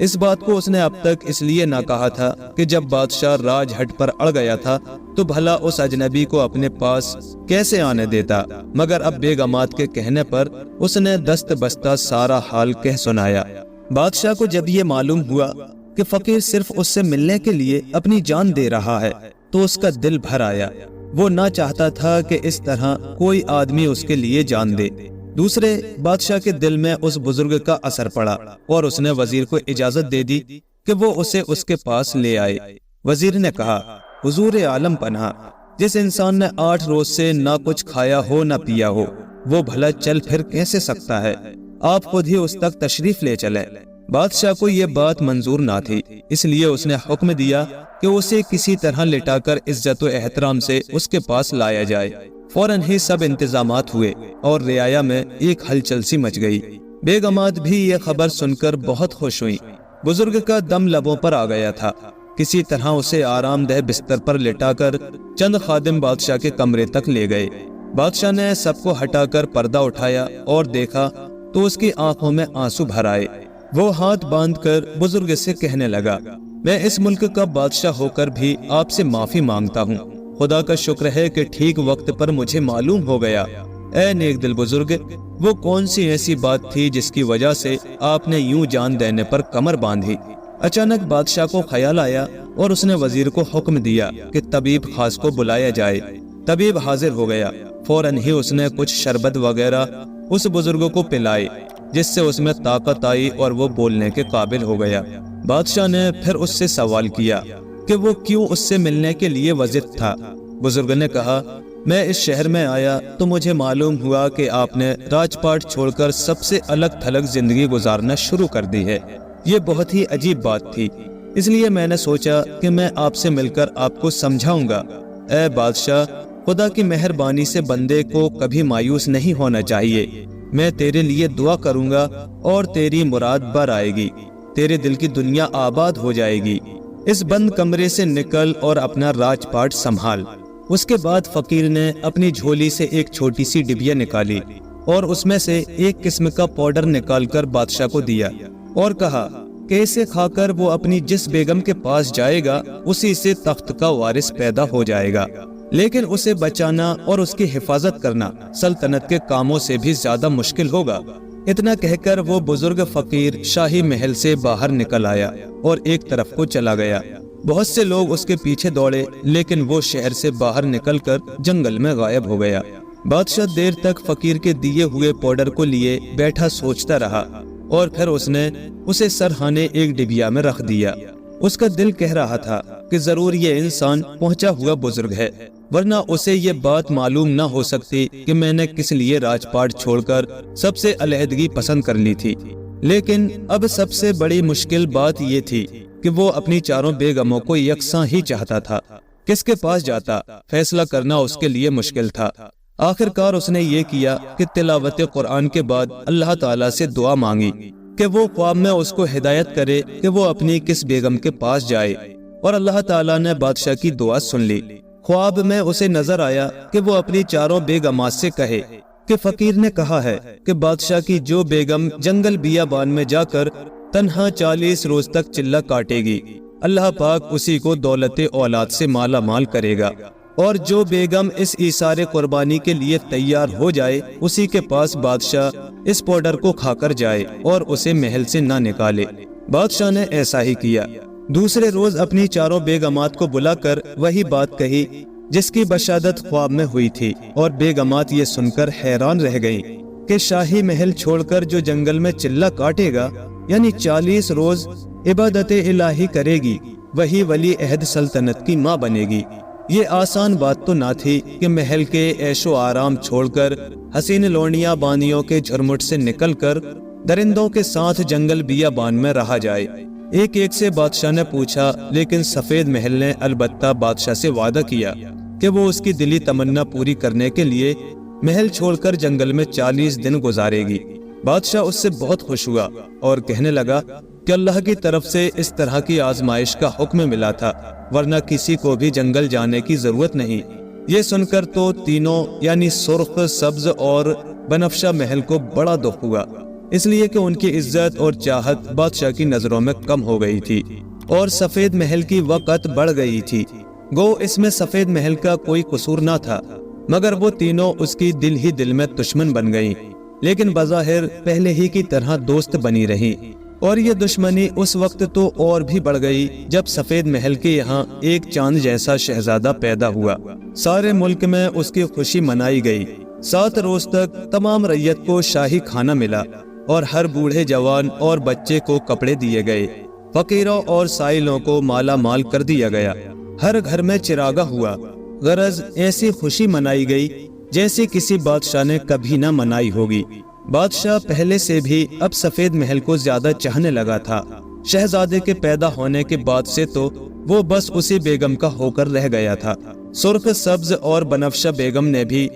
اس بات کو اس نے اب تک اس لیے نہ کہا تھا کہ جب بادشاہ راج ہٹ پر اڑ گیا تھا تو بھلا اس اجنبی کو اپنے پاس کیسے آنے دیتا، مگر اب بیگمات کے کہنے پر اس نے دست بستہ سارا حال کہہ سنایا۔ بادشاہ کو جب یہ معلوم ہوا کہ فقیر صرف اس سے ملنے کے لیے اپنی جان دے رہا ہے تو اس کا دل بھر آیا۔ وہ نہ چاہتا تھا کہ اس طرح کوئی آدمی اس کے لیے جان دے۔ دوسرے، بادشاہ کے دل میں اس بزرگ کا اثر پڑا اور اس نے وزیر کو اجازت دے دی کہ وہ اسے اس کے پاس لے آئے۔ وزیر نے کہا، حضور عالم پناہ، جس انسان نے 8 روز سے نہ کچھ کھایا ہو نہ پیا ہو، وہ بھلا چل پھر کیسے سکتا ہے؟ آپ خود ہی اس تک تشریف لے چلیں۔ بادشاہ کو یہ بات منظور نہ تھی، اس لیے اس نے حکم دیا کہ اسے کسی طرح لٹا کر عزت و احترام سے اس کے پاس لایا جائے۔ فوراً ہی سب انتظامات ہوئے اور رعایا میں ایک ہلچل سی مچ گئی۔ بیگمات بھی یہ خبر سن کر بہت خوش ہوئیں۔ بزرگ کا دم لبوں پر آ گیا تھا۔ کسی طرح اسے آرام دہ بستر پر لٹا کر چند خادم بادشاہ کے کمرے تک لے گئے۔ بادشاہ نے سب کو ہٹا کر پردہ اٹھایا اور دیکھا تو اس کی آنکھوں میں آنسو بھر آئے۔ وہ ہاتھ باندھ کر بزرگ سے کہنے لگا، میں اس ملک کا بادشاہ ہو کر بھی آپ سے معافی مانگتا ہوں۔ خدا کا شکر ہے کہ ٹھیک وقت پر مجھے معلوم ہو گیا۔ اے نیک دل بزرگ، وہ کون سی ایسی بات تھی جس کی وجہ سے آپ نے یوں جان دینے پر کمر باندھی؟ اچانک بادشاہ کو خیال آیا اور اس نے وزیر کو حکم دیا کہ طبیب خاص کو بلایا جائے۔ طبیب حاضر ہو گیا۔ فوراً ہی اس نے کچھ شربت وغیرہ اس بزرگ کو پلائے، جس سے اس میں طاقت آئی اور وہ بولنے کے قابل ہو گیا۔ بادشاہ نے پھر اس سے سوال کیا کہ وہ کیوں اس سے ملنے کے لیے وزد تھا۔ بزرگ نے کہا، میں اس شہر میں آیا تو مجھے معلوم ہوا کہ آپ نے راج پاٹ چھوڑ کر سب سے الگ تھلگ زندگی گزارنا شروع کر دی ہے۔ یہ بہت ہی عجیب بات تھی، اس لیے میں نے سوچا کہ میں آپ سے مل کر آپ کو سمجھاؤں گا۔ اے بادشاہ، خدا کی مہربانی سے بندے کو کبھی مایوس نہیں ہونا چاہیے۔ میں تیرے لیے دعا کروں گا اور تیری مراد بر آئے گی، تیرے دل کی دنیا آباد ہو جائے گی۔ اس بند کمرے سے نکل اور اپنا راج پاٹ سنبھال۔ اس کے بعد فقیر نے اپنی جھولی سے ایک چھوٹی سی ڈبیا نکالی اور اس میں سے ایک قسم کا پاؤڈر نکال کر بادشاہ کو دیا اور کہا کہ اسے کھا کر وہ اپنی جس بیگم کے پاس جائے گا اسی سے تخت کا وارث پیدا ہو جائے گا، لیکن اسے بچانا اور اس کی حفاظت کرنا سلطنت کے کاموں سے بھی زیادہ مشکل ہوگا۔ اتنا کہہ کر وہ بزرگ فقیر شاہی محل سے باہر نکل آیا اور ایک طرف کو چلا گیا۔ بہت سے لوگ اس کے پیچھے دوڑے، لیکن وہ شہر سے باہر نکل کر جنگل میں غائب ہو گیا۔ بادشاہ دیر تک فقیر کے دیے ہوئے پاؤڈر کو لیے بیٹھا سوچتا رہا اور پھر اس نے اسے سرہانے ایک ڈبیا میں رکھ دیا۔ اس کا دل کہہ رہا تھا کہ ضرور یہ انسان پہنچا ہوا بزرگ ہے، ورنہ اسے یہ بات معلوم نہ ہو سکتی کہ میں نے کس لیے راج پاٹ چھوڑ کر سب سے علیحدگی پسند کر لی تھی۔ لیکن اب سب سے بڑی مشکل بات یہ تھی کہ وہ اپنی چاروں بیگموں کو یکساں ہی چاہتا تھا۔ کس کے پاس جاتا، فیصلہ کرنا اس کے لیے مشکل تھا۔ آخر کار اس نے یہ کیا کہ تلاوت قرآن کے بعد اللہ تعالیٰ سے دعا مانگی کہ وہ خواب میں اس کو ہدایت کرے کہ وہ اپنی کس بیگم کے پاس جائے، اور اللہ تعالیٰ نے بادشاہ کی دعا سن لی۔ خواب میں اسے نظر آیا کہ وہ اپنی چاروں بیگمات سے کہے کہ فقیر نے کہا ہے کہ بادشاہ کی جو بیگم جنگل بیابان میں جا کر تنہا 40 روز تک چلہ کاٹے گی، اللہ پاک اسی کو دولت اولاد سے مالا مال کرے گا، اور جو بیگم اس ایثار قربانی کے لیے تیار ہو جائے اسی کے پاس بادشاہ اس پاؤڈر کو کھا کر جائے اور اسے محل سے نہ نکالے۔ بادشاہ نے ایسا ہی کیا۔ دوسرے روز اپنی چاروں بیگمات کو بلا کر وہی بات کہی جس کی بشادت خواب میں ہوئی تھی، اور بیگمات یہ سن کر حیران رہ گئیں کہ شاہی محل چھوڑ کر جو جنگل میں چلہ کاٹے گا، یعنی 40 روز عبادت الہی کرے گی، وہی ولی عہد سلطنت کی ماں بنے گی۔ یہ آسان بات تو نہ تھی کہ محل کے عیش و آرام چھوڑ کر حسین لونڈیاں بانیوں کے جھرمٹ سے نکل کر درندوں کے ساتھ جنگل بیابان میں رہا جائے۔ ایک ایک سے بادشاہ نے پوچھا، لیکن سفید محل نے البتہ بادشاہ سے وعدہ کیا کہ وہ اس کی دلی تمنا پوری کرنے کے لیے محل چھوڑ کر جنگل میں 40 دن گزارے گی۔ بادشاہ اس سے بہت خوش ہوا اور کہنے لگا کہ اللہ کی طرف سے اس طرح کی آزمائش کا حکم ملا تھا، ورنہ کسی کو بھی جنگل جانے کی ضرورت نہیں۔ یہ سن کر تو تینوں یعنی سرخ، سبز اور بنفشہ محل کو بڑا دکھ ہوا۔ اس لیے کہ ان کی عزت اور چاہت بادشاہ کی نظروں میں کم ہو گئی تھی اور سفید محل کی وقت بڑھ گئی تھی۔ گو اس میں سفید محل کا کوئی قصور نہ تھا، مگر وہ تینوں اس کی دل ہی دل میں دشمن بن گئیں، لیکن بظاہر پہلے ہی کی طرح دوست بنی رہی۔ اور یہ دشمنی اس وقت تو اور بھی بڑھ گئی جب سفید محل کے یہاں ایک چاند جیسا شہزادہ پیدا ہوا۔ سارے ملک میں اس کی خوشی منائی گئی۔ 7 روز تک تمام رعیت کو شاہی کھانا ملا اور ہر بوڑھے جوان اور بچے کو کپڑے دیے گئے۔ فقیروں اور سائلوں کو مالا مال کر دیا گیا۔ ہر گھر میں چراغاں ہوا۔ غرض ایسی خوشی منائی گئی جیسی کسی بادشاہ نے کبھی نہ منائی ہوگی۔ بادشاہ پہلے سے بھی اب سفید محل کو زیادہ چاہنے لگا تھا۔ شہزادے کے پیدا ہونے کے بعد سے تو وہ بس اسی بیگم کا ہو کر رہ گیا تھا۔ سرخ، سبز اور بنفشہ بیگم نے بھی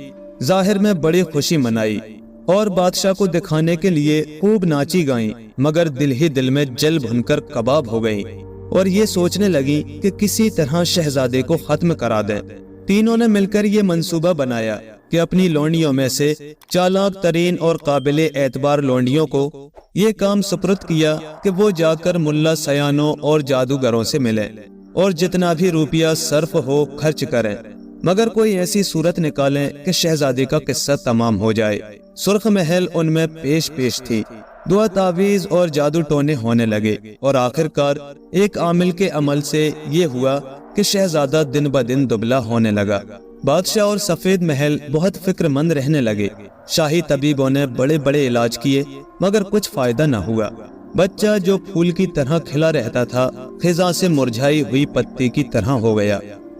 ظاہر میں بڑی خوشی منائی اور بادشاہ کو دکھانے کے لیے خوب ناچی گائیں، مگر دل ہی دل میں جل بھن کر کباب ہو گئیں اور یہ سوچنے لگی کہ کسی طرح شہزادے کو ختم کرا دیں۔ تینوں نے مل کر یہ منصوبہ بنایا کہ اپنی لونڈیوں میں سے چالاک ترین اور قابل اعتبار لونڈیوں کو یہ کام سپرد کیا کہ وہ جا کر ملا سیانوں اور جادوگروں سے ملیں اور جتنا بھی روپیہ صرف ہو خرچ کریں، مگر کوئی ایسی صورت نکالیں کہ شہزادے کا قصہ تمام ہو جائے۔ سرخ محل ان میں پیش تھی۔ دعا تعویذ اور جادو ٹونے ہونے لگے اور آخرکار ایک عامل کے عمل سے یہ ہوا کہ شہزادہ دن بدن دبلا ہونے لگا۔ بادشاہ اور سفید محل بہت فکر مند رہنے لگے۔ شاہی طبیبوں نے بڑے بڑے علاج کیے مگر کچھ فائدہ نہ ہوا۔ بچہ جو پھول کی طرح کھلا رہتا تھا خزاں سے مرجھائی ہوئی پتی کی طرح ہو گیا۔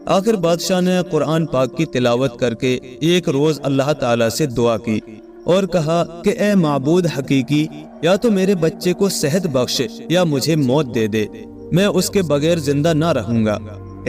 آخر بادشاہ نے قرآن پاک کی تلاوت کر کے ایک روز اللہ تعالیٰ سے دعا کی اور کہا کہ اے معبود حقیقی، یا تو میرے بچے کو صحت بخش یا مجھے موت دے دے، میں اس کے بغیر زندہ نہ رہوں گا۔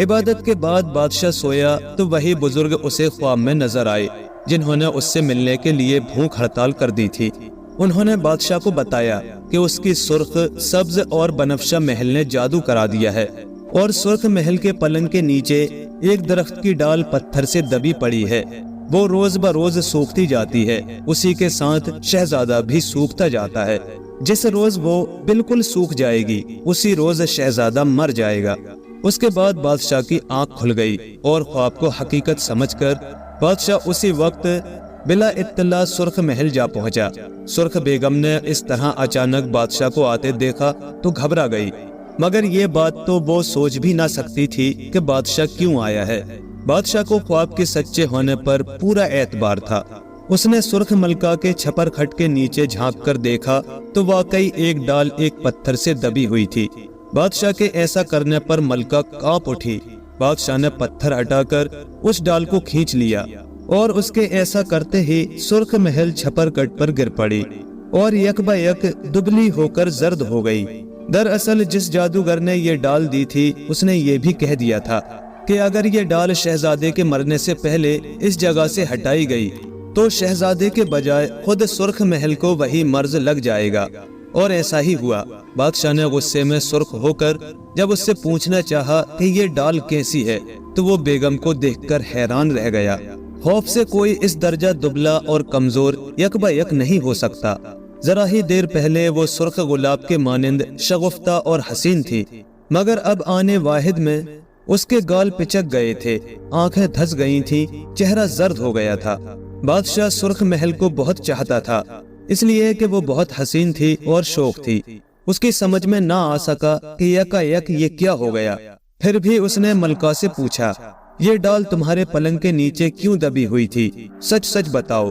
عبادت کے بعد بادشاہ سویا تو وہی بزرگ اسے خواب میں نظر آئے جنہوں نے اس سے ملنے کے لیے بھوک ہڑتال کر دی تھی۔ انہوں نے بادشاہ کو بتایا کہ اس کی سرخ، سبز اور بنفشہ محل نے جادو کرا دیا ہے اور سرخ محل کے پلنگ کے نیچے ایک درخت کی ڈال پتھر سے دبی پڑی ہے، وہ روز بروز سوکھتی جاتی ہے، اسی کے ساتھ شہزادہ بھی سوکھتا جاتا ہے۔ جس روز وہ بالکل سوکھ جائے گی اسی روز شہزادہ مر جائے گا۔ اس کے بعد بادشاہ کی آنکھ کھل گئی اور خواب کو حقیقت سمجھ کر بادشاہ اسی وقت بلا اطلاع سرخ محل جا پہنچا۔ سرخ بیگم نے اس طرح اچانک بادشاہ کو آتے دیکھا تو گھبرا گئی، مگر یہ بات تو وہ سوچ بھی نہ سکتی تھی کہ بادشاہ کیوں آیا ہے۔ بادشاہ کو خواب کے سچے ہونے پر پورا اعتبار تھا۔ اس نے سرخ ملکہ کے چھپر کھٹ کے نیچے جھانک کر دیکھا تو واقعی ایک ڈال ایک پتھر سے دبی ہوئی تھی۔ بادشاہ کے ایسا کرنے پر ملکہ کانپ اٹھی۔ بادشاہ نے پتھر ہٹا کر اس ڈال کو کھینچ لیا اور اس کے ایسا کرتے ہی سرخ محل چھپر کٹ پر گر پڑی اور یک با یک دبلی ہو کر زرد ہو گئی۔ دراصل جس جادوگر نے یہ ڈال دی تھی اس نے یہ بھی کہہ دیا تھا کہ اگر یہ ڈال شہزادے کے مرنے سے پہلے اس جگہ سے ہٹائی گئی تو شہزادے کے بجائے خود سرخ محل کو وہی مرض لگ جائے گا، اور ایسا ہی ہوا۔ بادشاہ نے غصے میں سرخ ہو کر جب اس سے پوچھنا چاہا کہ یہ ڈال کیسی ہے تو وہ بیگم کو دیکھ کر حیران رہ گیا۔ خوف سے کوئی اس درجہ دبلا اور کمزور یک با یک نہیں ہو سکتا۔ ذرا ہی دیر پہلے وہ سرخ گلاب کے مانند شگفتہ اور حسین تھی، مگر اب آنے واحد میں اس کے گال پچک گئے تھے، آنکھیں دھس گئی تھیں، چہرہ زرد ہو گیا تھا۔ بادشاہ سرخ محل کو بہت چاہتا تھا، اس لیے کہ وہ بہت حسین تھی اور شوق تھی۔ اس کی سمجھ میں نہ آ سکا کہ یکا یک یہ کیا ہو گیا۔ پھر بھی اس نے ملکہ سے پوچھا، یہ ڈال تمہارے پلنگ کے نیچے کیوں دبی ہوئی تھی؟ سچ سچ بتاؤ۔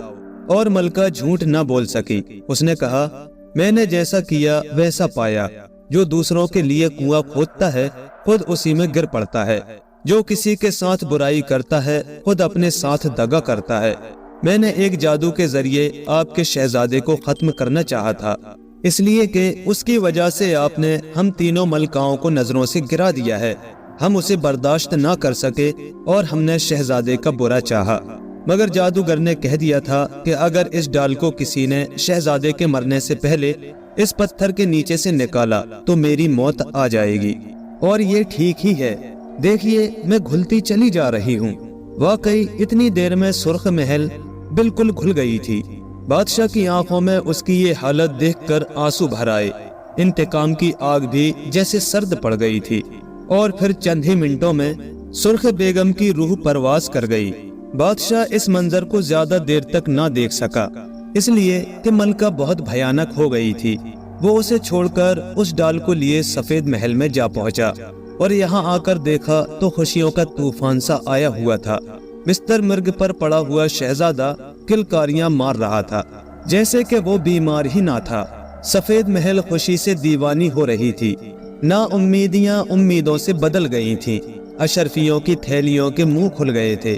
اور ملکہ جھوٹ نہ بول سکی۔ اس نے کہا، میں نے جیسا کیا ویسا پایا۔ جو دوسروں کے لیے کنواں کھودتا ہے خود اسی میں گر پڑتا ہے، جو کسی کے ساتھ برائی کرتا ہے خود اپنے ساتھ دغا کرتا ہے۔ میں نے ایک جادو کے ذریعے آپ کے شہزادے کو ختم کرنا چاہا تھا، اس لیے کہ اس کی وجہ سے آپ نے ہم تینوں ملکاؤں کو نظروں سے گرا دیا ہے۔ ہم اسے برداشت نہ کر سکے اور ہم نے شہزادے کا برا چاہا، مگر جادوگر نے کہہ دیا تھا کہ اگر اس ڈال کو کسی نے شہزادے کے مرنے سے پہلے اس پتھر کے نیچے سے نکالا تو میری موت آ جائے گی، اور یہ ٹھیک ہی ہے۔ دیکھیے میں گھلتی چلی جا رہی ہوں۔ واقعی اتنی دیر میں سرخ محل بالکل گھل گئی تھی۔ بادشاہ کی آنکھوں میں اس کی یہ حالت دیکھ کر آنسو بھر آئے۔ انتقام کی آگ بھی جیسے سرد پڑ گئی تھی، اور پھر چند ہی منٹوں میں سرخ بیگم کی روح پرواز کر گئی۔ بادشاہ اس منظر کو زیادہ دیر تک نہ دیکھ سکا، اس لیے کہ ملکہ بہت بھیانک ہو گئی تھی۔ وہ اسے چھوڑ کر اس ڈال کو لیے سفید محل میں جا پہنچا، اور یہاں آ کر دیکھا تو خوشیوں کا طوفان سا آیا ہوا تھا۔ بستر مرگ پر پڑا ہوا شہزادہ کلکاریاں مار رہا تھا، جیسے کہ وہ بیمار ہی نہ تھا۔ سفید محل خوشی سے دیوانی ہو رہی تھی، نا امیدیاں امیدوں سے بدل گئی تھیں۔ اشرفیوں کی تھیلیوں کے منہ کھل گئے تھے،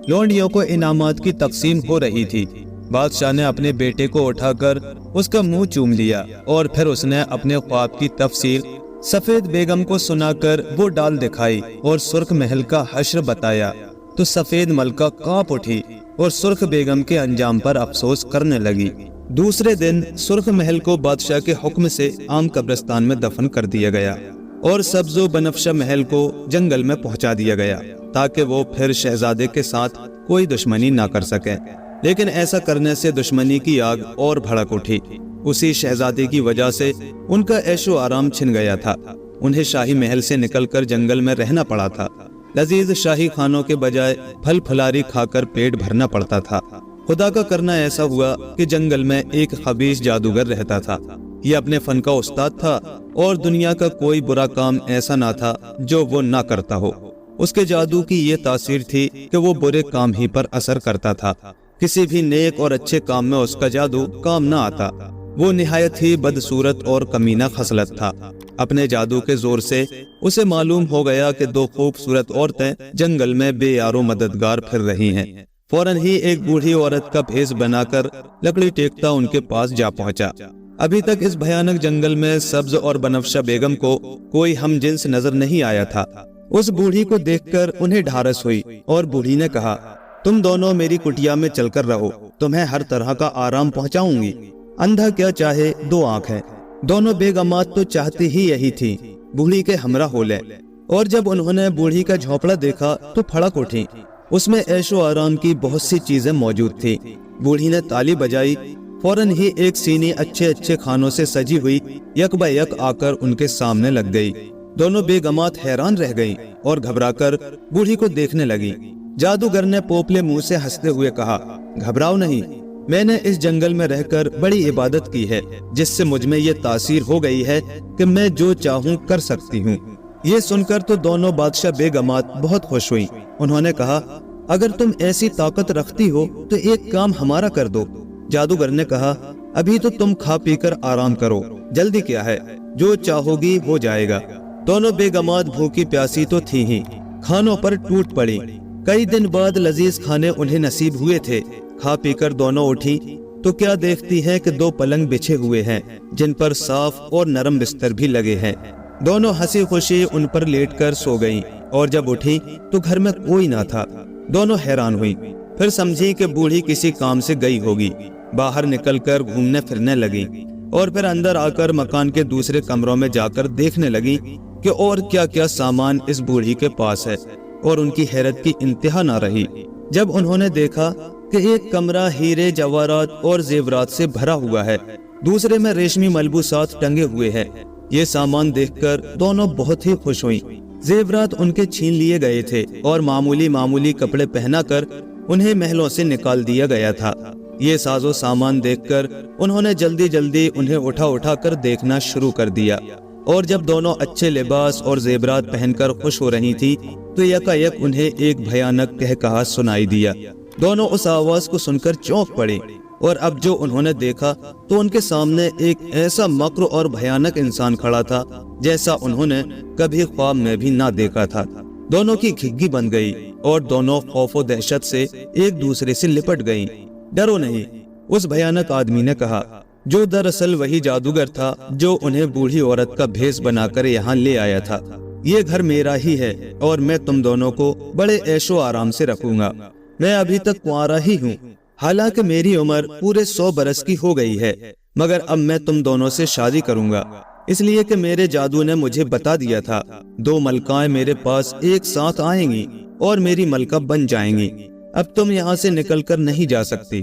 لونڈیوں کو انعامات کی تقسیم ہو رہی تھی۔ بادشاہ نے اپنے بیٹے کو اٹھا کر اس کا منہ چوم لیا، اور پھر اس نے اپنے خواب کی تفصیل سفید بیگم کو سنا کر وہ ڈال دکھائی اور سرخ محل کا حشر بتایا، تو سفید ملکہ کانپ اٹھی اور سرخ بیگم کے انجام پر افسوس کرنے لگی۔ دوسرے دن سرخ محل کو بادشاہ کے حکم سے عام قبرستان میں دفن کر دیا گیا، اور سبز و بنفشہ محل کو جنگل میں پہنچا دیا گیا، تاکہ وہ پھر شہزادے کے ساتھ کوئی دشمنی نہ کر سکے۔ لیکن ایسا کرنے سے دشمنی کی آگ اور بھڑک اٹھی۔ اسی شہزادے کی وجہ سے ان کا عیش و آرام چھن گیا تھا۔ انہیں شاہی محل سے نکل کر جنگل میں رہنا پڑا تھا۔ لذیذ شاہی کھانوں کے بجائے پھل پھلاری کھا کر پیٹ بھرنا پڑتا تھا۔ خدا کا کرنا ایسا ہوا کہ جنگل میں ایک خبیث جادوگر رہتا تھا۔ یہ اپنے فن کا استاد تھا، اور دنیا کا کوئی برا کام ایسا نہ تھا جو وہ نہ کرتا ہو۔ اس کے جادو کی یہ تاثیر تھی کہ وہ برے کام ہی پر اثر کرتا تھا۔ کسی بھی نیک اور اچھے کام میں اس کا جادو کام نہ آتا۔ وہ نہایت ہی بدصورت اور کمینہ خصلت تھا۔ اپنے جادو کے زور سے اسے معلوم ہو گیا کہ دو خوبصورت عورتیں جنگل میں بے یار و مددگار پھر رہی ہیں۔ فوراً ہی ایک بوڑھی عورت کا بھیس بنا کر لکڑی ٹیکتا ان کے پاس جا پہنچا۔ ابھی تک اس بھیانک جنگل میں سبز اور بنفشہ بیگم کو کوئی ہم جنس نظر نہیں آیا تھا۔ اس بوڑھی کو دیکھ کر انہیں ڈھارس ہوئی، اور بوڑھی نے کہا، تم دونوں میری کٹیا میں چل کر رہو، تمہیں ہر طرح کا آرام پہنچاؤں گی۔ اندھا کیا چاہے دو آنکھ ہے۔ دونوں بیگمات تو چاہتی ہی یہی تھی، بوڑھی کے ہمراہ ہو لے۔ اور جب انہوں نے بوڑھی کا جھونپڑا دیکھا تو پھڑک اٹھی۔ اس میں عیش و آرام کی بہت سی چیزیں موجود تھی۔ بوڑھی نے تالی بجائی، فوراً ہی ایک سینی اچھے اچھے کھانوں سے سجی ہوئی یک بہ یک آ کر ان کے سامنے لگ گئی۔ دونوں بیگمات حیران رہ گئیں اور گھبرا کر بوڑھی کو دیکھنے لگی۔ جادوگر نے پوپلے منہ سے ہنستے ہوئے کہا، گھبراؤ نہیں، میں نے اس جنگل میں رہ کر بڑی عبادت کی ہے، جس سے مجھ میں یہ تاثیر ہو گئی ہے کہ میں جو چاہوں کر سکتی ہوں۔ یہ سن کر تو دونوں بادشاہ بیگمات بہت خوش ہوئیں۔ انہوں نے کہا، اگر تم ایسی طاقت رکھتی ہو تو ایک کام ہمارا کر دو۔ جادوگر نے کہا، ابھی تو تم کھا پی کر آرام کرو، جلدی کیا ہے، جو چاہو گی ہو جائے گا۔ دونوں بیگمات بھوکی پیاسی تو تھی ہی، کھانوں پر ٹوٹ پڑی۔ کئی دن بعد لذیذ کھانے انہیں نصیب ہوئے تھے۔ کھا پی کر دونوں اٹھی تو کیا دیکھتی ہیں کہ دو پلنگ بچھے ہوئے ہیں، جن پر صاف اور نرم بستر بھی لگے ہیں۔ دونوں ہنسی خوشی ان پر لیٹ کر سو گئیں، اور جب اٹھی تو گھر میں کوئی نہ تھا۔ دونوں حیران ہوئی، پھر سمجھی کہ بوڑھی کسی کام سے گئی ہوگی۔ باہر نکل کر گھومنے پھرنے لگی، اور پھر اندر آ کر مکان کے دوسرے کمروں میں جا کر دیکھنے لگی کہ اور کیا کیا سامان اس بوڑھی کے پاس ہے، اور ان کی حیرت کی انتہا نہ رہی جب انہوں نے دیکھا کہ ایک کمرہ ہیرے جواہرات اور زیورات سے بھرا ہوا ہے، دوسرے میں ریشمی ملبوسات ٹنگے ہوئے ہیں۔ یہ سامان دیکھ کر دونوں بہت ہی خوش ہوئیں۔ زیورات ان کے چھین لیے گئے تھے، اور معمولی کپڑے پہنا کر انہیں محلوں سے نکال دیا گیا تھا۔ یہ ساز و سامان دیکھ کر انہوں نے جلدی جلدی انہیں اٹھا کر دیکھنا شروع کر دیا، اور جب دونوں اچھے لباس اور زیورات پہن کر خوش ہو رہی تھی تو یکایک انہیں ایک بھیانک کہکہا سنائی دیا۔ دونوں اس آواز کو سن کر چونک پڑے، اور اب جو انہوں نے دیکھا تو ان کے سامنے ایک ایسا مکر اور بھیانک انسان کھڑا تھا جیسا انہوں نے کبھی خواب میں بھی نہ دیکھا تھا۔ دونوں کی گھگی بن گئی، اور دونوں خوف و دہشت سے ایک دوسرے سے لپٹ گئیں۔ ڈرو نہیں، اس بھیانک آدمی نے کہا، جو دراصل وہی جادوگر تھا جو انہیں بوڑھی عورت کا بھیس بنا کر یہاں لے آیا تھا۔ یہ گھر میرا ہی ہے، اور میں تم دونوں کو بڑے عیش و آرام سے رکھوں گا۔ میں ابھی تک کنوارا ہی ہوں، حالانکہ میری عمر پورے 100 برس کی ہو گئی ہے، مگر اب میں تم دونوں سے شادی کروں گا، اس لیے کہ میرے جادو نے مجھے بتا دیا تھا 2 ملکائیں میرے پاس ایک ساتھ آئیں گی اور میری ملکہ بن جائیں گی۔ اب تم یہاں سے نکل کر نہیں جا سکتی۔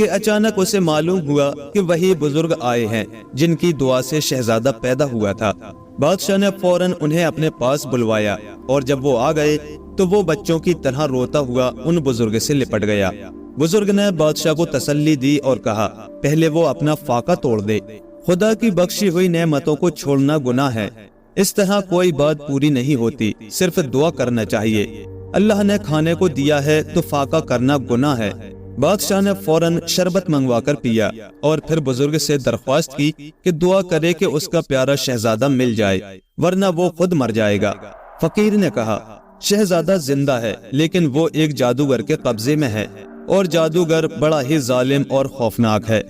کہ اچانک اسے معلوم ہوا کہ وہی بزرگ آئے ہیں جن کی دعا سے شہزادہ پیدا ہوا تھا۔ بادشاہ نے فوراً انہیں اپنے پاس بلوایا اور جب وہ آ گئے تو وہ بچوں کی طرح روتا ہوا ان بزرگ سے لپٹ گیا۔ بزرگ نے بادشاہ کو تسلی دی اور کہا پہلے وہ اپنا فاقہ توڑ دے، خدا کی بخشی ہوئی نعمتوں کو چھوڑنا گناہ ہے، اس طرح کوئی بات پوری نہیں ہوتی، صرف دعا کرنا چاہیے، اللہ نے کھانے کو دیا ہے تو فاقہ کرنا گناہ ہے۔ بادشاہ نے فوراً شربت منگوا کر پیا اور پھر بزرگ سے درخواست کی کہ دعا کرے کہ اس کا پیارا شہزادہ مل جائے ورنہ وہ خود مر جائے گا۔ فقیر نے کہا شہزادہ زندہ ہے لیکن وہ ایک جادوگر کے قبضے میں ہے اور جادوگر بڑا ہی ظالم اور خوفناک ہے،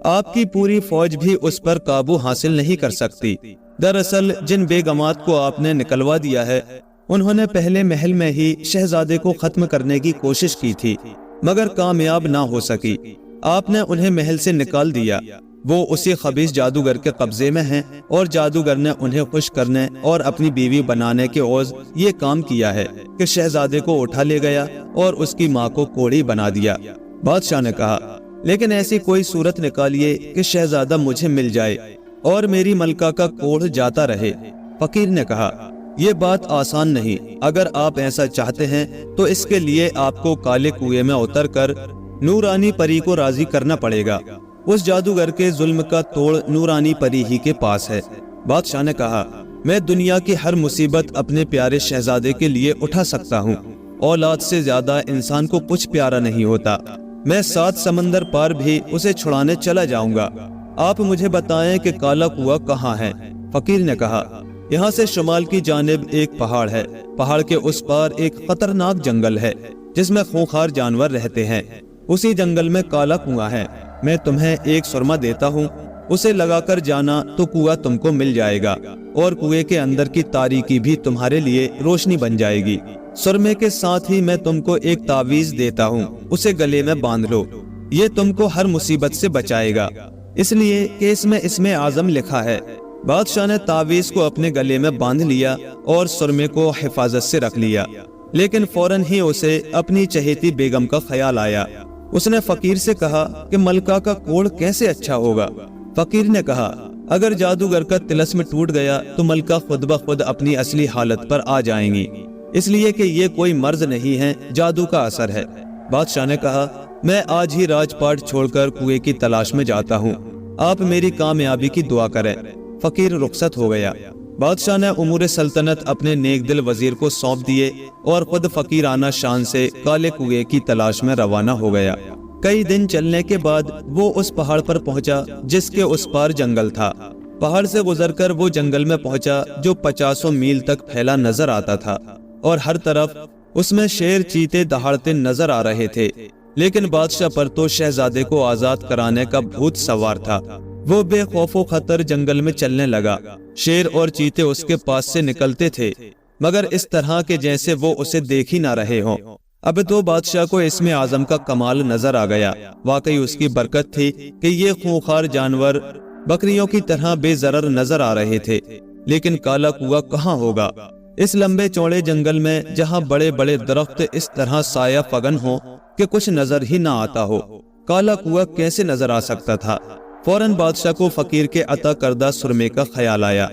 آپ کی پوری فوج بھی اس پر قابو حاصل نہیں کر سکتی۔ دراصل جن بیگمات کو آپ نے نکلوا دیا ہے انہوں نے پہلے محل میں ہی شہزادے کو ختم کرنے کی کوشش کی تھی مگر کامیاب نہ ہو سکی، آپ نے انہیں محل سے نکال دیا، وہ اسی خبیث جادوگر کے قبضے میں ہیں اور جادوگر نے انہیں خوش کرنے اور اپنی بیوی بنانے کے عوض یہ کام کیا ہے کہ شہزادے کو اٹھا لے گیا اور اس کی ماں کو کوڑی بنا دیا۔ بادشاہ نے کہا لیکن ایسی کوئی صورت نکالیے کہ شہزادہ مجھے مل جائے اور میری ملکہ کا کوڑ جاتا رہے۔ فقیر نے کہا یہ بات آسان نہیں، اگر آپ ایسا چاہتے ہیں تو اس کے لیے آپ کو کالے کنویں میں اتر کر نورانی پری کو راضی کرنا پڑے گا، اس جادوگر کے ظلم کا توڑ نورانی پری ہی کے پاس ہے۔ بادشاہ نے کہا میں دنیا کی ہر مصیبت اپنے پیارے شہزادے کے لیے اٹھا سکتا ہوں، اولاد سے زیادہ انسان کو کچھ پیارا نہیں ہوتا، میں 7 سمندر پار بھی اسے چھڑانے چلا جاؤں گا، آپ مجھے بتائیں کہ کالا کنواں کہاں ہے؟ فقیر نے کہا یہاں سے شمال کی جانب ایک پہاڑ ہے، پہاڑ کے اس پار ایک خطرناک جنگل ہے جس میں خونخوار جانور رہتے ہیں، اسی جنگل میں کالا کنواں ہے، میں تمہیں ایک سرما دیتا ہوں، اسے لگا کر جانا تو کنواں تم کو مل جائے گا اور کنویں کے اندر کی تاریکی بھی تمہارے لیے روشنی بن جائے گی، سرمے کے ساتھ ہی میں تم کو ایک تعویذ دیتا ہوں، اسے گلے میں باندھ لو، یہ تم کو ہر مصیبت سے بچائے گا، اس لیے کہ اس میں اسم اعظم لکھا ہے۔ بادشاہ نے تعویذ کو اپنے گلے میں باندھ لیا اور سرمے کو حفاظت سے رکھ لیا، لیکن فوراً ہی اسے اپنی چہیتی بیگم کا خیال آیا، اس نے فقیر سے کہا کہ ملکہ کا کوڑ کیسے اچھا ہوگا؟ فقیر نے کہا اگر جادوگر کا طلسم ٹوٹ گیا تو ملکہ خود بخود اپنی اصلی حالت پر آ جائیں گی، اس لیے کہ یہ کوئی مرض نہیں ہے، جادو کا اثر ہے۔ بادشاہ نے کہا میں آج ہی راج پاٹ چھوڑ کر کنویں کی تلاش میں جاتا ہوں، آپ میری کامیابی کی دعا کریں۔ فقیر رخصت ہو گیا۔ بادشاہ نے امور سلطنت اپنے نیک دل وزیر کو سونپ دیے اور خود فقیرانہ شان سے کالے کنویں کی تلاش میں روانہ ہو گیا۔ کئی دن چلنے کے بعد وہ اس پہاڑ پر پہنچا جس کے اس پار جنگل تھا، پہاڑ سے گزر کر وہ جنگل میں پہنچا جو 50 میل تک پھیلا نظر آتا تھا اور ہر طرف اس میں شیر چیتے دہاڑتے نظر آ رہے تھے، لیکن بادشاہ پر تو شہزادے کو آزاد کرانے کا بھوت سوار تھا۔ وہ بے خوف و خطر جنگل میں چلنے لگا، شیر اور چیتے اس کے پاس سے نکلتے تھے مگر اس طرح کے جیسے وہ اسے دیکھ ہی نہ رہے ہوں۔ اب تو بادشاہ کو اسم اعظم کا کمال نظر آ گیا، واقعی اس کی برکت تھی کہ یہ خونخوار جانور بکریوں کی طرح بے ضرر نظر آ رہے تھے، لیکن کالا کنواں کہاں ہوگا؟ اس لمبے چوڑے جنگل میں جہاں بڑے بڑے درخت اس طرح سایہ فگن ہوں کہ کچھ نظر ہی نہ آتا ہو، کالا کنواں کیسے نظر آ سکتا تھا؟ فوراً بادشاہ کو فقیر کے عطا کردہ سرمے کا خیال آیا،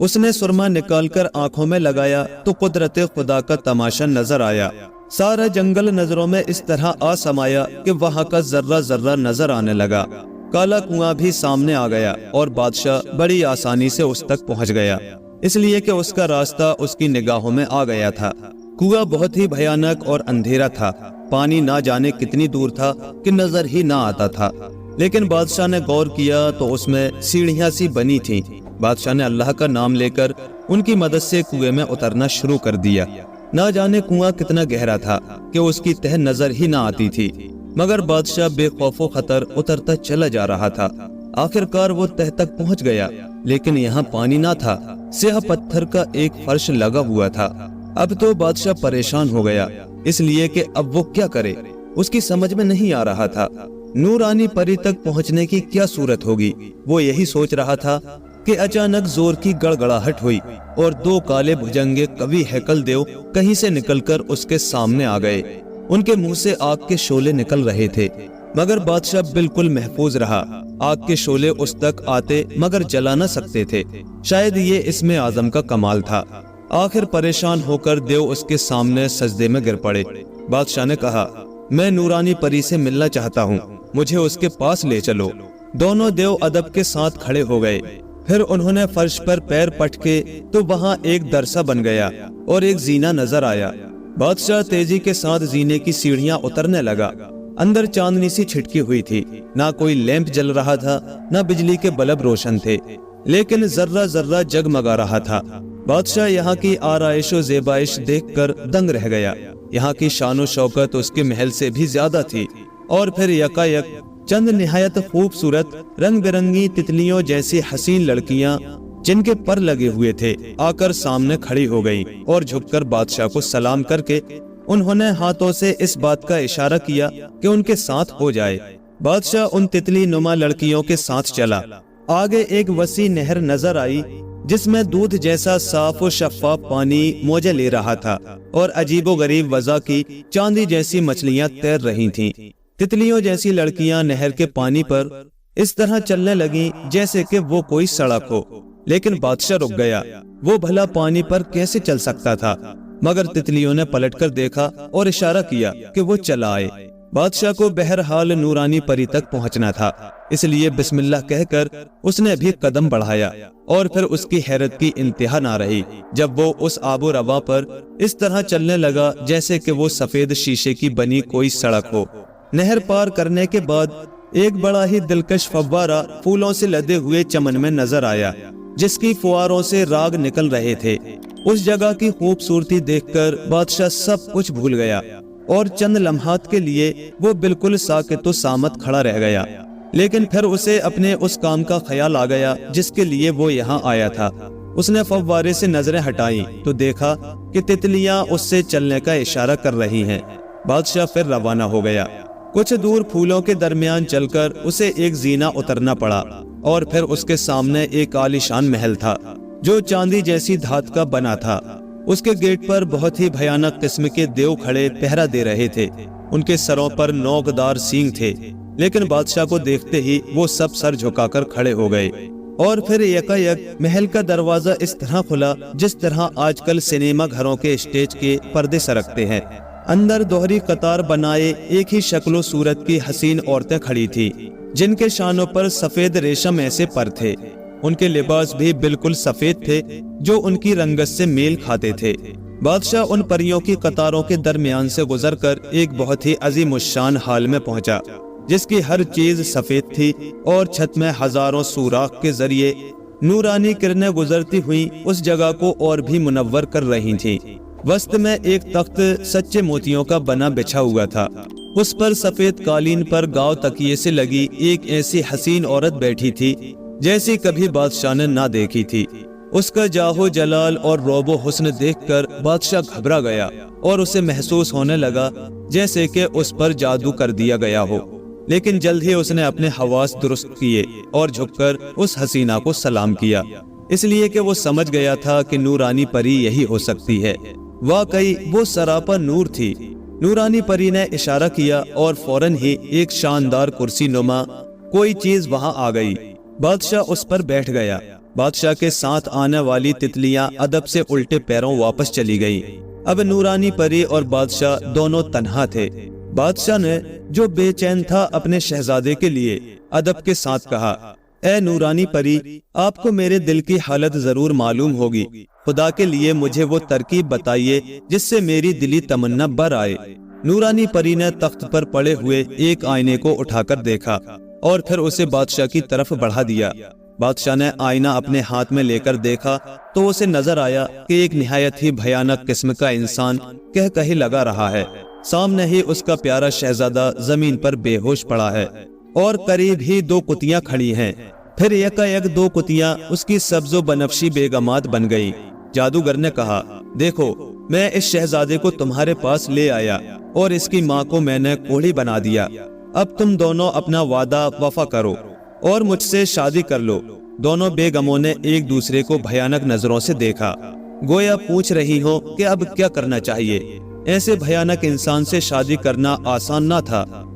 اس نے سرما نکال کر آنکھوں میں لگایا تو قدرت خدا کا تماشا نظر آیا، سارا جنگل نظروں میں اس طرح آ سمایا کہ وہاں کا ذرہ ذرہ نظر آنے لگا، کالا کنواں بھی سامنے آ گیا اور بادشاہ بڑی آسانی سے اس تک پہنچ گیا، اس لیے کہ اس کا راستہ اس کی نگاہوں میں آ گیا تھا۔ کنواں بہت ہی بھیانک اور اندھیرا تھا، پانی نہ جانے کتنی دور تھا کہ نظر ہی نہ آتا تھا، لیکن بادشاہ نے غور کیا تو اس میں سیڑھیاں سی بنی تھیں۔ بادشاہ نے اللہ کا نام لے کر ان کی مدد سے کنویں میں اترنا شروع کر دیا۔ نہ جانے کنواں کتنا گہرا تھا کہ اس کی تہ نظر ہی نہ آتی تھی، مگر بادشاہ بے خوف و خطر اترتا چلا جا رہا تھا۔ آخر کار وہ تہ تک پہنچ گیا، لیکن یہاں پانی نہ تھا، سیاہ پتھر کا ایک فرش لگا ہوا تھا۔ اب تو بادشاہ پریشان ہو گیا، اس لیے کہ اب وہ کیا کرے، اس کی سمجھ میں نہیں آ رہا تھا۔ نورانی پری تک پہنچنے کی کیا صورت ہوگی؟ وہ یہی سوچ رہا تھا کہ اچانک زور کی گڑگڑاہٹ ہوئی اور 2 کالے بھجنگے قوی ہیکل دیو کہیں سے نکل کر اس کے سامنے آ گئے۔ ان کے منہ سے آگ کے شعلے نکل رہے تھے، مگر بادشاہ بالکل محفوظ رہا۔ آگ کے شعلے اس تک آتے مگر جلا نہ سکتے تھے۔ شاید یہ اسم اعظم کا کمال تھا۔ آخر پریشان ہو کر دیو اس کے سامنے سجدے میں گر پڑے۔ بادشاہ نے کہا، میں نورانی پری سے ملنا چاہتا ہوں، مجھے اس کے پاس لے چلو۔ دونوں دیو ادب کے ساتھ کھڑے ہو گئے۔ پھر انہوں نے فرش پر پیر پٹکے تو وہاں ایک درسا بن گیا اور ایک زینہ نظر آیا۔ بادشاہ تیزی کے ساتھ زینے کی سیڑھیاں اترنے لگا۔ اندر چاندنی سی چھٹکی ہوئی تھی، نہ کوئی لیمپ جل رہا تھا، نہ بجلی کے بلب روشن تھے، لیکن ذرہ ذرہ جگمگا رہا تھا۔ بادشاہ یہاں کی آرائش و زیبائش دیکھ کر دنگ رہ گیا۔ یہاں کی شان و شوکت اس کے محل سے بھی زیادہ تھی۔ اور پھر یکایک چند نہایت خوبصورت رنگ برنگی تتلیوں جیسی حسین لڑکیاں جن کے پر لگے ہوئے تھے آ کر سامنے کھڑی ہو گئیں اور جھک کر بادشاہ کو سلام کر کے انہوں نے ہاتھوں سے اس بات کا اشارہ کیا کہ ان کے ساتھ ہو جائے۔ بادشاہ ان تتلی نما لڑکیوں کے ساتھ چلا۔ آگے ایک وسیع نہر نظر آئی جس میں دودھ جیسا صاف و شفاف پانی موجے لے رہا تھا اور عجیب و غریب وضع کی چاندی جیسی مچھلیاں تیر رہی تھیں۔ تتلیوں جیسی لڑکیاں نہر کے پانی پر اس طرح چلنے لگیں جیسے کہ وہ کوئی سڑک ہو، لیکن بادشاہ رک گیا۔ وہ بھلا پانی پر کیسے چل سکتا تھا؟ مگر تتلیوں نے پلٹ کر دیکھا اور اشارہ کیا کہ وہ چلا آئے۔ بادشاہ کو بہرحال نورانی پری تک پہنچنا تھا، اس لیے بسم اللہ کہہ کر اس نے بھی قدم بڑھایا، اور پھر اس کی حیرت کی انتہا نہ رہی جب وہ اس آب و روا پر اس طرح چلنے لگا جیسے کہ وہ سفید شیشے کی بنی کوئی سڑک ہو۔ نہر پار کرنے کے بعد ایک بڑا ہی دلکش فوارہ پھولوں سے لدے ہوئے چمن میں نظر آیا جس کی فواروں سے راگ نکل رہے تھے۔ اس جگہ کی خوبصورتی دیکھ کر بادشاہ سب کچھ بھول گیا اور چند لمحات کے لیے وہ بالکل ساکت و صامت کھڑا رہ گیا۔ لیکن پھر اسے اپنے اس کام کا خیال آ گیا جس کے لیے وہ یہاں آیا تھا۔ اس نے فوارے سے نظریں ہٹائیں تو دیکھا کہ تتلیاں اس سے چلنے کا اشارہ کر رہی ہیں۔ بادشاہ پھر روانہ ہو گیا۔ کچھ دور پھولوں کے درمیان چل کر اسے ایک زینہ اترنا پڑا اور پھر اس کے سامنے ایک عالیشان محل تھا جو چاندی جیسی دھات کا بنا تھا۔ اس کے گیٹ پر بہت ہی بھیانک قسم کے دیو کھڑے پہرا دے رہے تھے۔ ان کے سروں پر نوکدار سینگ تھے، لیکن بادشاہ کو دیکھتے ہی وہ سب سر جھکا کر کھڑے ہو گئے۔ اور پھر یکایک محل کا دروازہ اس طرح کھلا جس طرح آج کل سینما گھروں کے اسٹیج کے پردے سرکتے ہیں۔ اندر دوہری قطار بنائے ایک ہی شکل و صورت کی حسین عورتیں کھڑی تھی جن کے شانوں پر سفید ریشم ایسے پر تھے۔ ان کے لباس بھی بالکل سفید تھے جو ان کی رنگت سے میل کھاتے تھے۔ بادشاہ ان پریوں کی قطاروں کے درمیان سے گزر کر ایک بہت ہی عظیم الشان ہال میں پہنچا جس کی ہر چیز سفید تھی اور چھت میں ہزاروں سوراخ کے ذریعے نورانی کرنیں گزرتی ہوئی اس جگہ کو اور بھی منور کر رہی تھیں۔ وسط میں ایک تخت سچے موتیوں کا بنا بچھا ہوا تھا۔ اس پر سفید قالین پر گاؤ تکیے سے لگی ایک ایسی حسین عورت بیٹھی تھی جیسی کبھی بادشاہ نے نہ دیکھی تھی۔ اس کا جاہو جلال اور روب و حسن دیکھ کر بادشاہ گھبرا گیا اور اسے محسوس ہونے لگا جیسے کہ اس پر جادو کر دیا گیا ہو، لیکن جلد ہی اس نے اپنے حواس درست کیے اور جھک کر اس حسینہ کو سلام کیا، اس لیے کہ وہ سمجھ گیا تھا کہ نورانی پری یہی ہو سکتی ہے۔ واقعی وہ سراپا نور تھی۔ نورانی پری نے اشارہ کیا اور فوراً ہی ایک شاندار کرسی نما کوئی چیز وہاں آ گئی۔ بادشاہ اس پر بیٹھ گیا۔ بادشاہ کے ساتھ آنے والی تتلیاں ادب سے الٹے پیروں واپس چلی گئیں۔ اب نورانی پری اور بادشاہ دونوں تنہا تھے۔ بادشاہ نے جو بے چین تھا اپنے شہزادے کے لیے ادب کے ساتھ کہا، اے نورانی پری، آپ کو میرے دل کی حالت ضرور معلوم ہوگی، خدا کے لیے مجھے وہ ترکیب بتائیے جس سے میری دلی تمنا بر آئے۔ نورانی پری نے تخت پر پڑے ہوئے ایک آئینے کو اٹھا کر دیکھا اور پھر اسے بادشاہ کی طرف بڑھا دیا۔ بادشاہ نے آئینہ اپنے ہاتھ میں لے کر دیکھا تو اسے نظر آیا کہ ایک نہایت ہی بھیانک قسم کا انسان کہی لگا رہا ہے۔ سامنے ہی اس کا پیارا شہزادہ زمین پر بے ہوش پڑا ہے اور قریب ہی دو کتیاں کھڑی ہیں۔ پھر یکایک دو کتیاں اس کی سبز و بنفشی بیگمات بن گئی۔ جادوگر نے کہا، دیکھو، میں اس شہزادے کو تمہارے پاس لے آیا اور اس کی ماں کو میں نے کوڑھی بنا دیا۔ اب تم دونوں اپنا وعدہ وفا کرو اور مجھ سے شادی کر لو۔ دونوں بیگموں نے ایک دوسرے کو بھیانک نظروں سے دیکھا، گویا پوچھ رہی ہو کہ اب کیا کرنا چاہیے۔ ایسے بھیانک انسان سے شادی کرنا آسان نہ تھا،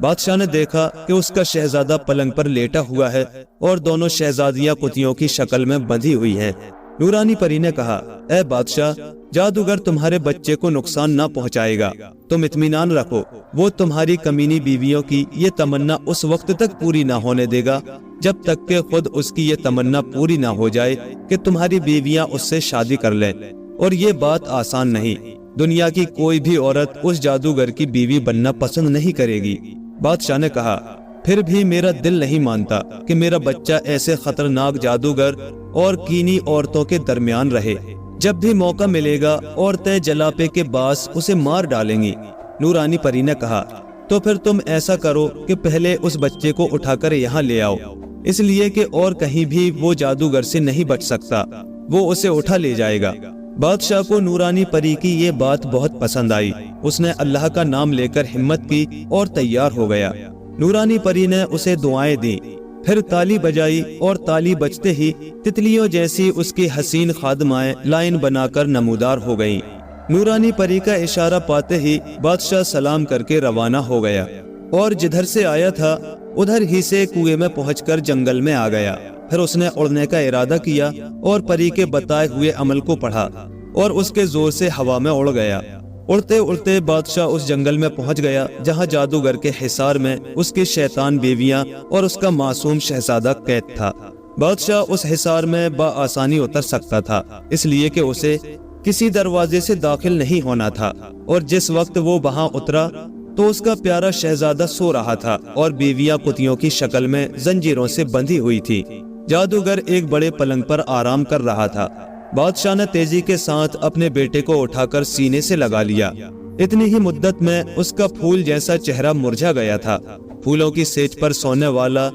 بادشاہ نے دیکھا کہ اس کا شہزادہ پلنگ پر لیٹا ہوا ہے اور دونوں شہزادیاں کتیوں کی شکل میں بندھی ہوئی ہیں۔ نورانی پری نے کہا، اے بادشاہ، جادوگر تمہارے بچے کو نقصان نہ پہنچائے گا، تم اطمینان رکھو، وہ تمہاری کمینی بیویوں کی یہ تمنا اس وقت تک پوری نہ ہونے دے گا جب تک کہ خود اس کی یہ تمنا پوری نہ ہو جائے کہ تمہاری بیویاں اس سے شادی کر لیں، اور یہ بات آسان نہیں، دنیا کی کوئی بھی عورت اس جادوگر کی بیوی بننا پسند نہیں کرے گی۔ بادشاہ نے کہا، پھر بھی میرا دل نہیں مانتا کہ میرا بچہ ایسے خطرناک جادوگر اور کینی عورتوں کے درمیان رہے، جب بھی موقع ملے گا عورتیں جلاپے کے باعث اسے مار ڈالیں گی۔ نورانی پری نے کہا، تو پھر تم ایسا کرو کہ پہلے اس بچے کو اٹھا کر یہاں لے آؤ، اس لیے کہ اور کہیں بھی وہ جادوگر سے نہیں بچ سکتا، وہ اسے اٹھا لے جائے گا۔ بادشاہ کو نورانی پری کی یہ بات بہت پسند آئی، اس نے اللہ کا نام لے کر ہمت کی اور تیار ہو گیا۔ نورانی پری نے اسے دعائیں دی، پھر تالی بجائی، اور تالی بجتے ہی تتلیوں جیسی اس کی حسین خادمائیں لائن بنا کر نمودار ہو گئیں۔ نورانی پری کا اشارہ پاتے ہی بادشاہ سلام کر کے روانہ ہو گیا، اور جدھر سے آیا تھا ادھر ہی سے کنویں میں پہنچ کر جنگل میں آ گیا۔ پھر اس نے اڑنے کا ارادہ کیا اور پری کے بتائے ہوئے عمل کو پڑھا اور اس کے زور سے ہوا میں اڑ گیا۔ اڑتے اڑتے بادشاہ اس جنگل میں پہنچ گیا جہاں جادوگر کے حصار میں اس کی شیطان بیویاں اور اس کا معصوم شہزادہ قید تھا۔ بادشاہ اس حصار میں بآسانی اتر سکتا تھا، اس لیے کہ اسے کسی دروازے سے داخل نہیں ہونا تھا، اور جس وقت وہ وہاں اترا تو اس کا پیارا شہزادہ سو رہا تھا اور بیویاں کتیوں کی شکل میں زنجیروں سے بندھی ہوئی تھی۔ جادوگر ایک بڑے پلنگ پر آرام کر رہا تھا۔ بادشاہ نے تیزی کے ساتھ اپنے بیٹے کو اٹھا کر سینے سے لگا لیا۔ اتنی ہی مدت میں اس کا پھول جیسا چہرہ مرجھا گیا تھا۔ پھولوں کی سیج پر سونے والا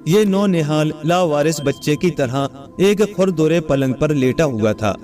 یہ نونہال لاوارث بچے کی طرح ایک کھردرے پلنگ پر لیٹا ہوا تھا۔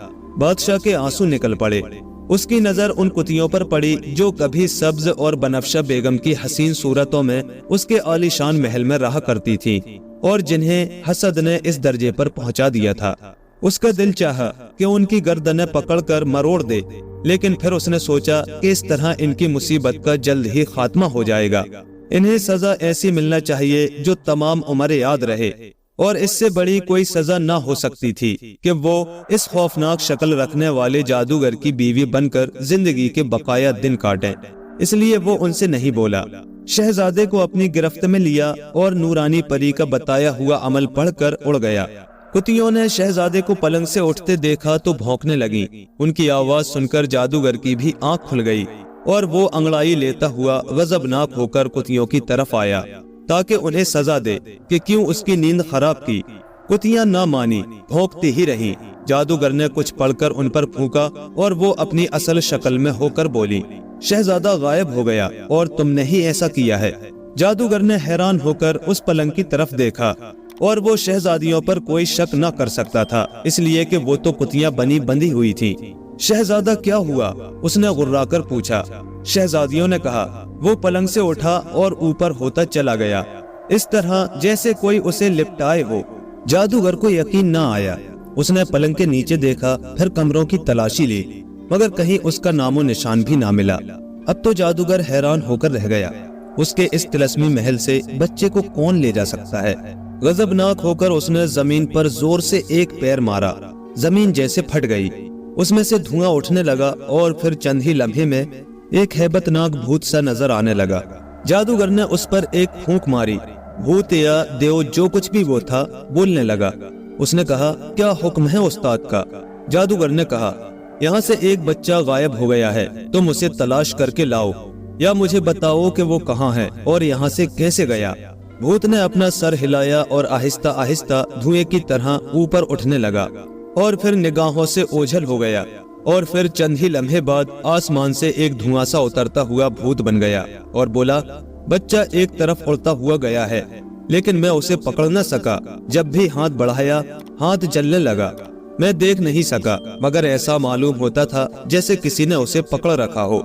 بادشاہ کے آنسو نکل پڑے۔ اس کی نظر ان کتیوں پر پڑی جو کبھی سبز اور بنفشہ بیگم کی حسین صورتوں میں اس کے عالیشان محل میں رہا کرتی تھی، اور جنہیں حسد نے اس درجے پر پہنچا دیا تھا۔ اس کا دل چاہا کہ ان کی گردنیں پکڑ کر مروڑ دے، لیکن پھر اس نے سوچا کہ اس طرح ان کی مصیبت کا جلد ہی خاتمہ ہو جائے گا۔ انہیں سزا ایسی ملنا چاہیے جو تمام عمر یاد رہے، اور اس سے بڑی کوئی سزا نہ ہو سکتی تھی کہ وہ اس خوفناک شکل رکھنے والے جادوگر کی بیوی بن کر زندگی کے بقایا دن کاٹیں۔ اس لیے وہ ان سے نہیں بولا۔ شہزادے کو اپنی گرفت میں لیا اور نورانی پری کا بتایا ہوا عمل پڑھ کر اڑ گیا۔ کتیوں نے شہزادے کو پلنگ سے اٹھتے دیکھا تو بھونکنے لگی۔ ان کی آواز سن کر جادوگر کی بھی آنکھ کھل گئی، اور وہ انگڑائی لیتا ہوا غضبناک ہو کر کتیوں کی طرف آیا تاکہ انہیں سزا دے کہ کیوں اس کی نیند خراب کی۔ کتیاں نہ مانی، بھونکتی ہی رہیں۔ جادوگر نے کچھ پڑھ کر ان پر پھونکا اور وہ اپنی اصل شکل میں ہو کر بولی، شہزادہ غائب ہو گیا اور تم نے ہی ایسا کیا ہے۔ جادوگر نے حیران ہو کر اس پلنگ کی طرف دیکھا، اور وہ شہزادیوں پر کوئی شک نہ کر سکتا تھا، اس لیے کہ وہ تو کتیاں بنی بندھی ہوئی تھی۔ شہزادہ کیا ہوا؟ اس نے غرا کر پوچھا۔ شہزادیوں نے کہا، وہ پلنگ سے اٹھا اور اوپر ہوتا چلا گیا، اس طرح جیسے کوئی اسے لپٹائے ہو۔ جادوگر کو یقین نہ آیا۔ اس نے پلنگ کے نیچے دیکھا، پھر کمروں کی تلاشی لی، مگر کہیں اس کا نام و نشان بھی نہ ملا۔ اب تو جادوگر حیران ہو کر رہ گیا، اس کے اس طلسمی محل سے بچے کو کون لے جا سکتا ہے؟ غضبناک ہو کر اس نے زمین پر زور سے ایک پیر مارا، زمین جیسے پھٹ گئی، اس میں سے دھواں اٹھنے لگا، اور پھر چند ہی لمحے میں ایک ہیبت ناک بھوت سا نظر آنے لگا۔ جادوگر نے اس پر ایک پھونک ماری، بھوت یا دیو جو کچھ بھی وہ تھا بولنے لگا۔ اس نے کہا، کیا حکم ہے استاد کا؟ جادوگر نے کہا، یہاں سے ایک بچہ غائب ہو گیا ہے، تم اسے تلاش کر کے لاؤ، یا مجھے بتاؤ کہ وہ کہاں ہے اور یہاں سے کیسے گیا۔ بھوت نے اپنا سر ہلایا اور آہستہ آہستہ دھوئیں کی طرح اوپر اٹھنے لگا، اور پھر نگاہوں سے اوجھل ہو گیا، اور پھر چند ہی لمحے بعد آسمان سے ایک دھواں سا اترتا ہوا بھوت بن گیا اور بولا، بچہ ایک طرف اڑتا ہوا گیا ہے، لیکن میں اسے پکڑ نہ سکا۔ جب بھی ہاتھ بڑھایا ہاتھ جلنے لگا، میں دیکھ نہیں سکا، مگر ایسا معلوم ہوتا تھا جیسے کسی نے اسے پکڑ رکھا ہو،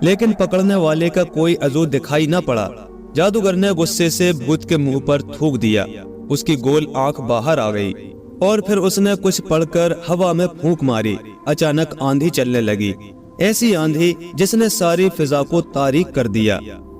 لیکن پکڑنے والے کا کوئی عضو دکھائی نہ پڑا۔ جادوگر نے غصے سے بھوت کے منہ پر تھوک دیا، اس کی گول آنکھ باہر آ گئی، اور پھر اس نے کچھ پڑھ کر ہوا میں پھونک ماری۔ اچانک آندھی چلنے لگی، ایسی آندھی جس نے ساری فضا کو تاریک کر دیا۔